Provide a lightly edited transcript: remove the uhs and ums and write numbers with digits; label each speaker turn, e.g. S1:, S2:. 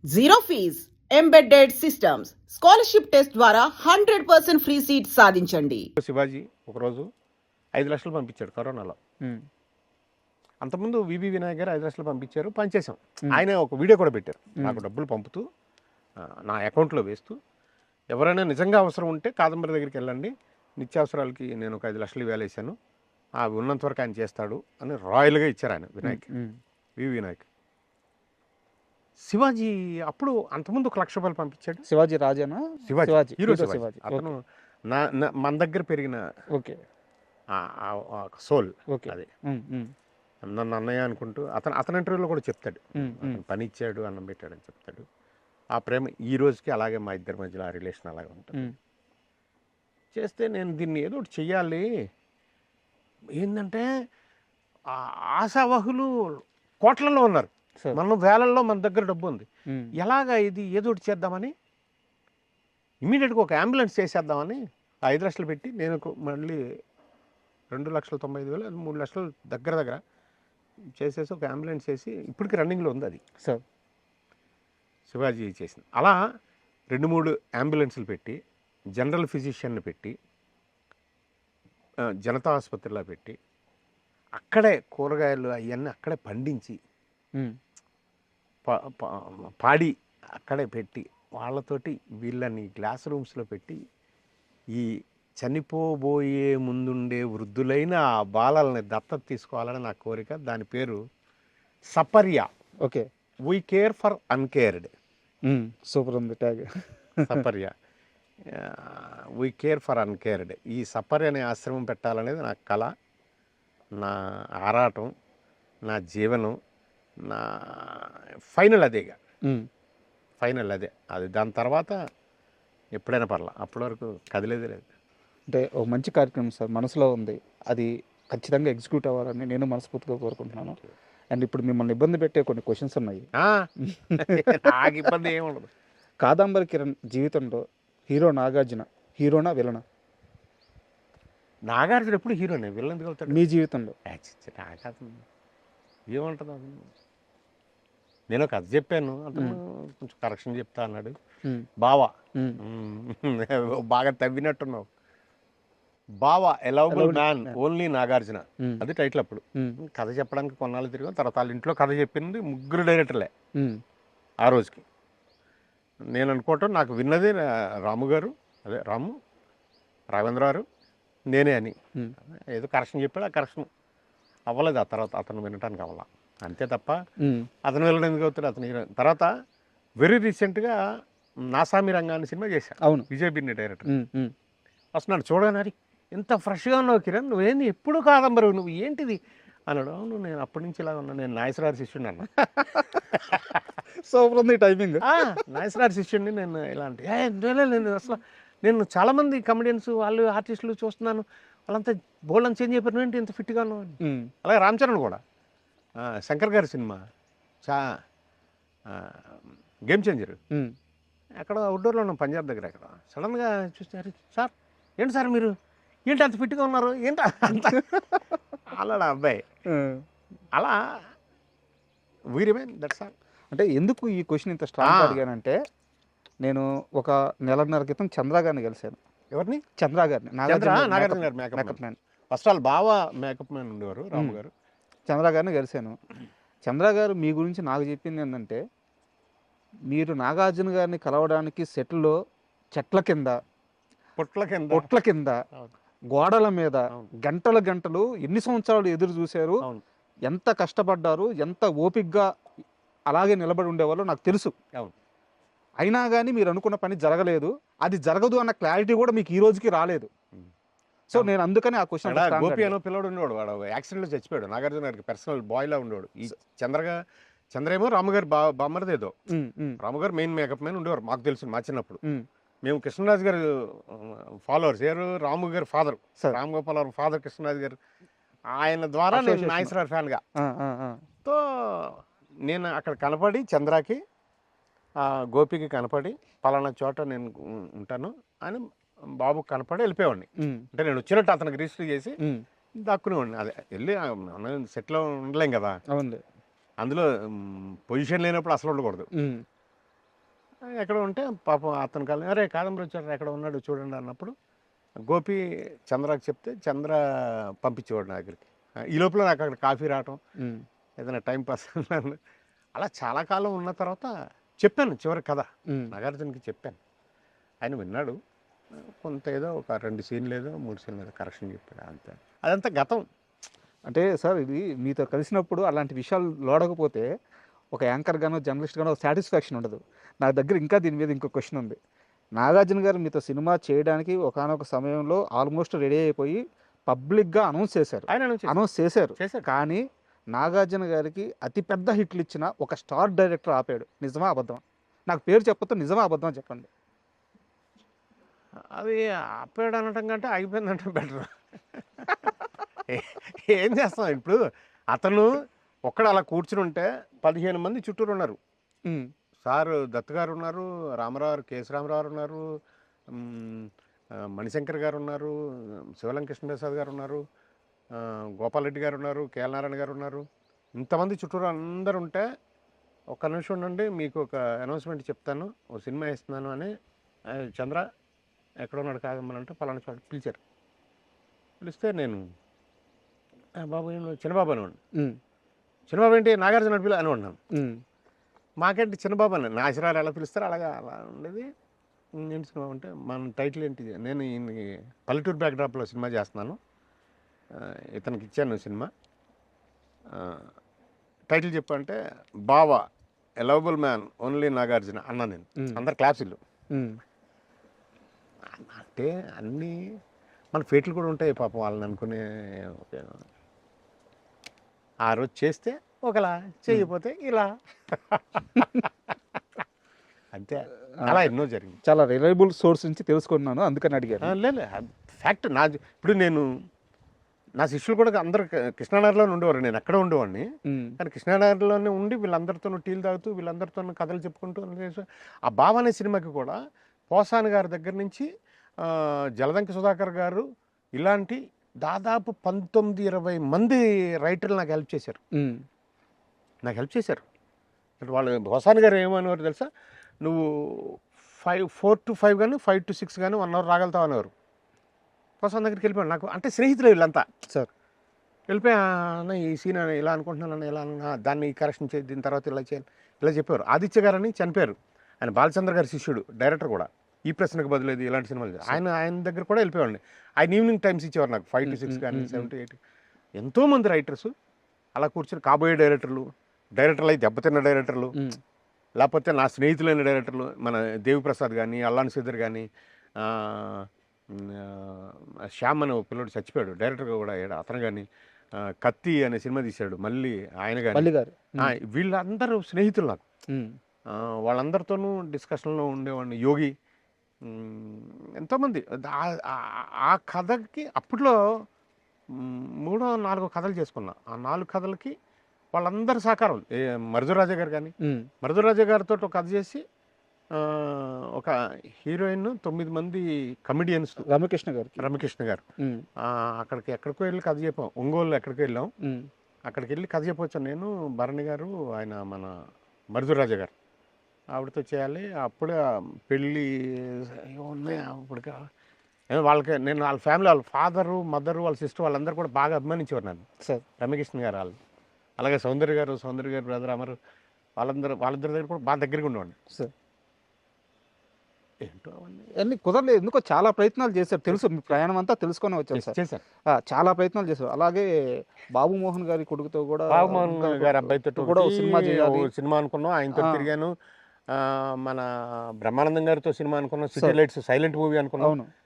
S1: Zero fees embedded systems scholarship test ద్వారా 100% free seat సాధించండి.
S2: శివాజీ ఒకరోజు 5 లక్షలు పంపించాడు కరోనాలో. అంతకుముందు వివి వినాయక్ గారు 5 లక్షలు పంపించారు, పనిచేసాం. ఆయన ఒక వీడియో కూడా పెట్టారు, నాకు డబ్బులు పంపుతూ నా అకౌంట్లో వేస్తూ, ఎవరైనా నిజంగా అవసరం ఉంటే కాదంబరి దగ్గరికి వెళ్ళండి, నిత్యావసరాలకి నేను ఒక 5 లక్షలు వేలేసాను, అవి ఉన్నంత వరకు ఆయన చేస్తాడు అని రాయల్గా ఇచ్చారు ఆయన వినాయక్, వివి వినాయక్. శివాజీ అప్పుడు అంతకుముందు 1 లక్ష రూపాయలు పంపించాడు.
S3: శివాజీ రాజానా?
S2: శివాజీ హీరో శివాజీ. అతను మన దగ్గర పెరిగిన సోల్. అది నన్ను అన్నయ్య అనుకుంటూ అతని ఇంటర్వ్యూలో కూడా చెప్తాడు, పని ఇచ్చాడు, అన్నం పెట్టాడు అని చెప్తాడు. ఆ ప్రేమ ఈ రోజుకి అలాగే మా ఇద్దరి మధ్యలో ఆ రిలేషన్ అలాగే ఉంటుంది. చేస్తే నేను దీన్ని ఏదో ఒకటి చెయ్యాలి, ఏంటంటే ఆశావహులు కోట్లలో ఉన్నారు, మనం వేలల్లో మన దగ్గర డబ్బు ఉంది, ఎలాగా ఇది ఏదో ఒకటి చేద్దామని ఇమీడియట్గా ఒక అంబులెన్స్ చేసేద్దామని 5 లక్షలు పెట్టి, నేను మళ్ళీ 2,95,000 3 లక్షలు దగ్గర చేసేసి ఒక అంబులెన్స్ చేసి ఇప్పటికి రన్నింగ్లో ఉంది అది.
S3: సార్
S2: శివాజీ చేసింది అలా 2-3 అంబులెన్సులు పెట్టి, జనరల్ ఫిజిషియన్ని పెట్టి, జనతా ఆసుపత్రిలో పెట్టి, అక్కడే కూరగాయలు అవన్నీ అక్కడే పండించి, పాడి అక్కడే పెట్టి, వాళ్ళతోటి వీళ్ళని క్లాస్ రూమ్స్లో పెట్టి, ఈ చనిపోబోయే ముందుండే వృద్ధులైన ఆ బాలల్ని దత్తత తీసుకోవాలని నా కోరిక. దాని పేరు Saparya.
S3: Okay,
S2: we care for uncared.
S3: Super ఉంది tag.
S2: Saparya, we care for uncared. ఈ సపర్య అనే ఆశ్రమం పెట్టాలనేది నా కళ, నా ఆరాటం, నా జీవనం, నా ఫైనల్ అదేగా. ఫైనల్ అదే. అది దాని తర్వాత ఎప్పుడైనా పర్లా, అప్పటి వరకు కదిలేదే లేదు.
S3: అంటే ఒక మంచి కార్యక్రమం సార్, మనసులో ఉంది, అది ఖచ్చితంగా ఎగ్జిక్యూట్ అవ్వాలని నేను మనస్ఫూర్తిగా కోరుకుంటున్నాను. అండ్ ఇప్పుడు మిమ్మల్ని ఇబ్బంది పెట్టే కొన్ని క్వశ్చన్స్ ఉన్నాయి.
S2: నాకు ఇబ్బంది ఏముండదు.
S3: కాదంబరి కిరణ్ జీవితంలో హీరో నాగార్జున హీరోనా విలనా?
S2: నాగార్జున ఎప్పుడు హీరోనే, విలన్ ఎందుకు అవుతాడు
S3: మీ జీవితంలో?
S2: ఏముంటుంది, నేను కథ చెప్పాను, అతను కొంచెం కరెక్షన్ చెప్తా అన్నాడు. బావా, బాగా తవ్వినట్టున్నావు. బావా ఎలవబుల్ మ్యాన్ ఓన్లీ నాగార్జున, అది టైటిల్. అప్పుడు కథ చెప్పడానికి కొన్నాళ్ళు తిరిగాం. తర్వాత వాళ్ళ ఇంట్లో కథ చెప్పింది 3 డైరెక్టర్లే ఆ రోజుకి. నేను అనుకోవటం, నాకు విన్నది రాము గారు, అదే రాఘవేంద్ర గారు, నేనే అని. ఏదో కరెక్షన్ చెప్పాడు, ఆ కరెక్షన్ అవ్వలేదు. ఆ తర్వాత అతను వినటానికి అవ్వాల, అంతే తప్ప అతను వెళ్ళడం ఎందుకు అవుతాడు. అతను తర్వాత వెరీ రీసెంట్గా నాసామి రంగాన్ని సినిమా చేశాను.
S3: అవును,
S2: విజయ్ బిన్ని డైరెక్టర్. వస్తున్నాడు, చూడగానే ఎంత ఫ్రెష్గా ఉన్నావు కిరణ్, నువ్వేంది ఎప్పుడు కాదంబరు, నువ్వు ఏంటిది అన్నాడు. అవును, నేను అప్పటి నుంచి ఇలా ఉన్నా, నేను నాగేశ్వరరావు శిష్యుడిని అన్నా.
S3: సూపర్ ఉంది టైమింగ్.
S2: నాగేశ్వరరావు శిష్యుడిని నేను. ఇలాంటి నేను అసలు నేను చాలామంది కమెడియన్స్ వాళ్ళు ఆర్టిస్టులు చూస్తున్నాను, వాళ్ళంతా బోల్డ్ చేంజ్ అయిపోయారు, ఏంటి ఇంత ఫిట్గా ఉన్నావు. అలాగే రామ్ చరణ్ కూడా, శంకర్ గారి సినిమా గేమ్ చేంజర్, అక్కడ అవుట్డోర్లో ఉన్నాం పంజాబ్ దగ్గర. అక్కడ సడన్గా చూస్తే, సార్ ఏంటి సార్ మీరు ఏంటి అంత ఫిట్గా ఉన్నారు, ఏంటి అంత అలా అబ్బాయి. అలా వీ రిమైన్ దట్స్ ఆల్.
S3: అంటే ఎందుకు ఈ క్వశ్చన్ ఇంత స్ట్రాంగ్ అడిగానంటే, నేను ఒక 1.5 నెలల క్రితం చంద్ర గారిని కలిశాను.
S2: ఎవరిని?
S3: చంద్ర గారిని.
S2: నాగార్జున గారు మేకప్ మ్యాన్. ఫస్ట్ ఆల్ బాగా మేకప్ మ్యాన్ ఉండేవారు రాము గారు.
S3: చంద్ర గారిని కలిశాను. చంద్ర గారు మీ గురించి నాకు చెప్పింది ఏంటంటే, మీరు నాగార్జున గారిని కలవడానికి సెట్లో చెట్ల కింద, పొట్ల కింద, గోడల మీద గంటలు ఎన్ని సంవత్సరాలు ఎదురు చూశారు, ఎంత కష్టపడ్డారు, ఎంత ఓపికగా అలాగే నిలబడి ఉండేవాళ్ళు నాకు తెలుసు. అయినా కానీ మీరు అనుకున్న పని జరగలేదు, అది జరగదు అన్న క్లారిటీ కూడా మీకు ఈ రోజుకి రాలేదు. సో నేను అందుకని ఆ క్వశ్చన్.
S2: గోపి అనో పిల్లడు ఉండేవాడు, వాడు యాక్సిడెంట్లో చచ్చిపోయాడు. నాగార్జున గారికి పర్సనల్ బాయ్లా ఉండేవాడు. ఈ చంద్రేమో రాముగారు బామ్మరిదేదో, రాముగారు మెయిన్ మేకప్ మ్యాన్ ఉండేవారు. మాకు తెలుసు మా చిన్నప్పుడు. మేము కృష్ణరాజు గారు ఫాలోవర్స్. ఎవరు? రాము గారు ఫాదర్, రామ్ గోపాల్ గారు ఫాదర్ కృష్ణరాజు గారు. ఆయన ద్వారా నేను నాగేశ్వరరావు ఫ్యాన్గా. తో నేను అక్కడ కనపడి చంద్రకి గోపికి కనపడి పలానా చోట నేను ఉంటాను అని బాబు కనపడి వెళ్ళిపోయేవాడిని. అంటే నేను వచ్చినట్టు అతనికి రిజిస్టర్ చేసి దాక్కునేవాడిని. అదే వెళ్ళి సెట్లో ఉండలేం కదా, అందులో పొజిషన్ లేనప్పుడు అసలు ఉండకూడదు. ఎక్కడ ఉంటే పాపం అతను కాలం అరే కాదంబరి వచ్చాడు ఎక్కడ ఉన్నాడు చూడండి అన్నప్పుడు గోపి చంద్రకి చెప్తే చంద్ర పంపించేవాడు నా దగ్గరికి. ఈ లోపల నాకు అక్కడ కాఫీ రావటం ఏదైనా టైం పాస్ అలా చాలా కాలం ఉన్న తర్వాత చెప్పాను చివరి కథ నాగార్జునకి చెప్పాను. ఆయన విన్నాడు. కొంత ఏదో ఒక 2 సీన్లు ఏదో 3 సీన్లు ఏదో కరెక్షన్ చెప్పాడు అంతే. అదంతా గతం.
S3: అంటే సార్ ఇది మీతో కలిసినప్పుడు అలాంటి విషయాలు లోడకపోతే ఒక యాంకర్ గానో జర్నలిస్ట్ గానో సాటిస్ఫాక్షన్ ఉండదు. నా దగ్గర ఇంకా దీని మీద ఇంకో క్వశ్చన్ ఉంది. నాగార్జున గారు మీతో సినిమా చేయడానికి ఒకానొక సమయంలో ఆల్మోస్ట్ రెడీ అయిపోయి పబ్లిక్గా అనౌన్స్ చేశారు.
S2: ఆయన
S3: అనౌన్స్ చేశారు.
S2: చేశారు.
S3: కానీ నాగార్జున గారికి అతిపెద్ద హిట్లు ఇచ్చిన ఒక స్టార్ డైరెక్టర్ ఆపాడు. నిజమా అబద్ధమా? నాకు పేరు చెప్పొద్దు, నిజమా అబద్ధమా చెప్పండి.
S2: అది ఆపాడు అనటం కంటే అయిపోయిందంటే బెటర్. ఏం చేస్తాం ఇప్పుడు? అతను ఒక్కడ అలా కూర్చుని ఉంటే 15 మంది చుట్టూరు ఉన్నారు. సార్ దత్ గారు ఉన్నారు, రామారావు కేఎస్ రామారావు ఉన్నారు, మణిశంకర్ గారు ఉన్నారు, శివలం కృష్ణప్రసాద్ గారు ఉన్నారు, గోపాల్ రెడ్డి గారు ఉన్నారు, కేఎల్ నారాయణ గారు ఉన్నారు. ఇంతమంది చుట్టూరు అందరు ఉంటే ఒక్క నిమిషం ఉండండి మీకు ఒక అనౌన్స్మెంట్ చెప్తాను, ఓ సినిమా ఇస్తున్నాను అని చంద్ర ఎక్కడ ఉన్నాడు కాదమ్మనంటే పలానా చోట పిలిచారు. పిలిస్తే నేను బాబు చిన్నబాబు అనేవాడు. చిన్నబాబు ఏంటి నాగార్జున పిల్ల అని ఉన్నాను. మాకేంటి చిన్నబాబు అని నా ఆశీర్వాదాలు ఎలా పిలుస్తారు అలాగా అలా ఉండేది. ఏంటి సినిమా అంటే మన టైటిల్ ఏంటి? నేను ఈ పల్లెటూరు బ్యాక్డ్రాప్లో సినిమా చేస్తున్నాను, ఇతనికి ఇచ్చాను సినిమా, టైటిల్ చెప్పంటే బావా ఎ లవబుల్ మ్యాన్ ఓన్లీ నాగార్జున అన్నా. నేను అందరు క్లాప్సిల్లు. అంటే అన్నీ మన ఫేట్లు కూడా ఉంటాయి పాపం వాళ్ళని అనుకునే. ఆ రోజు చేస్తే ఒకలా, చేయకపోతే ఇలా, అంతే. అలా ఎన్నో జరిగింది.
S3: చాలా రిలయబుల్ సోర్స్ నుంచి తెలుసుకున్నాను, అందుకని అడిగాను.
S2: లేదు ఫ్యాక్ట్. ఇప్పుడు నేను నా శిష్యులు కూడా అందరు కృష్ణానగర్లోనే ఉండేవారు, నేను అక్కడ ఉండేవాడిని. కానీ కృష్ణానగర్లోనే ఉండి వీళ్ళందరితో టీలు తాగుతూ వీళ్ళందరితో కథలు చెప్పుకుంటూ ఆ బావ అనే సినిమాకి కూడా పోసాని గారి దగ్గర నుంచి జలదంకి సుధాకర్ గారు ఇలాంటి దాదాపు 19-20 మంది రైటర్లు నాకు హెల్ప్ చేశారు. వాళ్ళు పోసాని గారు ఏమనేవారు తెలుసా, నువ్వు 4 to 5 కానీ 5 to 6 కానీ 1 hour రాగలుగుతావు అనేవారు. పోసాని దగ్గరికి వెళ్ళిపోయాను. నాకు అంటే స్నేహితులు వీళ్ళంతా
S3: సార్.
S2: వెళ్ళిపోయా అన్న ఈ సీన్ ఇలా అనుకుంటున్నాను, ఇలా దాన్ని కరెక్షన్ చేయి, దీని తర్వాత ఇలా చేయాలి, ఇలా చెప్పారు. ఆదిత్య గారని చనిపోయారు, ఆయన బాలచంద్ర గారి శిష్యుడు, డైరెక్టర్ కూడా. ఈ ప్రశ్నకు బదులేదు ఇలాంటి సినిమాలు ఆయన దగ్గర కూడా వెళ్ళిపోయాడు. ఆయన ఈవినింగ్ టైమ్స్ ఇచ్చేవారు నాకు, 5 to 6 కానీ 7 to 8. ఎంతోమంది రైటర్స్ అలా కూర్చొని కాబోయే డైరెక్టర్లు అయితే దెబ్బతిన్న డైరెక్టర్లు, లేకపోతే నా స్నేహితులైన డైరెక్టర్లు, మన దేవిప్రసాద్ కానీ, అల్లాన్ శ్రీధర్ కానీ, శ్యామ్ అనే ఒక పిల్లడు చచ్చిపోయాడు డైరెక్టర్గా కూడా, అతను కానీ, కత్తి అనే సినిమా తీశాడు మళ్ళీ ఆయన కానీ, వీళ్ళందరూ స్నేహితులు నాకు. వాళ్ళందరితోనూ డిస్కషన్లో ఉండేవాడిని. యోగి, ఎంతోమంది. ఆ కథకి అప్పట్లో 3-4 కథలు చేసుకున్నా. ఆ 4 కథలకి వాళ్ళందరి సహకారం. మరుదురాజా గారు కానీ, మరుదురాజా గారితో ఒక కథ చేసి ఒక హీరోయిన్, 9 మంది కమెడియన్స్, రమకృష్ణ గారు అక్కడికి ఎక్కడికో వెళ్ళి కథ చెప్పాం. ఒంగోలు ఎక్కడికో వెళ్ళాం. అక్కడికి వెళ్ళి కథ చెప్పొచ్చాను నేను, భరణి గారు, ఆయన మన మరుదురాజా గారు, ఆవిడతో చేయాలి. అప్పుడే పెళ్ళి ఉన్నాయి. అప్పటికి వాళ్ళకి నేను వాళ్ళ ఫ్యామిలీ, వాళ్ళ ఫాదరు, మదరు, వాళ్ళ సిస్టర్ వాళ్ళందరూ కూడా బాగా అభిమానించేవారు నన్ను. సార్ రమకృష్ణ గారు వాళ్ళు, అలాగే సౌందర్య గారు బ్రదర్ అమరు, వాళ్ళిద్దరి దగ్గర కూడా బాగా దగ్గరగా ఉండేవాడిని. సార్ ఏంటో
S3: అన్నీ కుదరలేదు. ఎందుకో చాలా ప్రయత్నాలు చేశారు, తెలుసు మీ ప్రయాణం అంతా తెలుసుకొని వచ్చాను సార్.
S2: చేశాను,
S3: చాలా ప్రయత్నాలు చేశారు. అలాగే బాబు మోహన్ గారి కొడుకుతో కూడా,
S2: బాబుమోహన్ గారి అబ్బాయితో కూడా సినిమా అనుకున్నాం, ఆయనతో తిరిగాను. మన బ్రహ్మానందం గారితో సినిమా అనుకున్నాం, సిటీ లైట్స్ సైలెంట్ మూవీ అనుకున్నాం.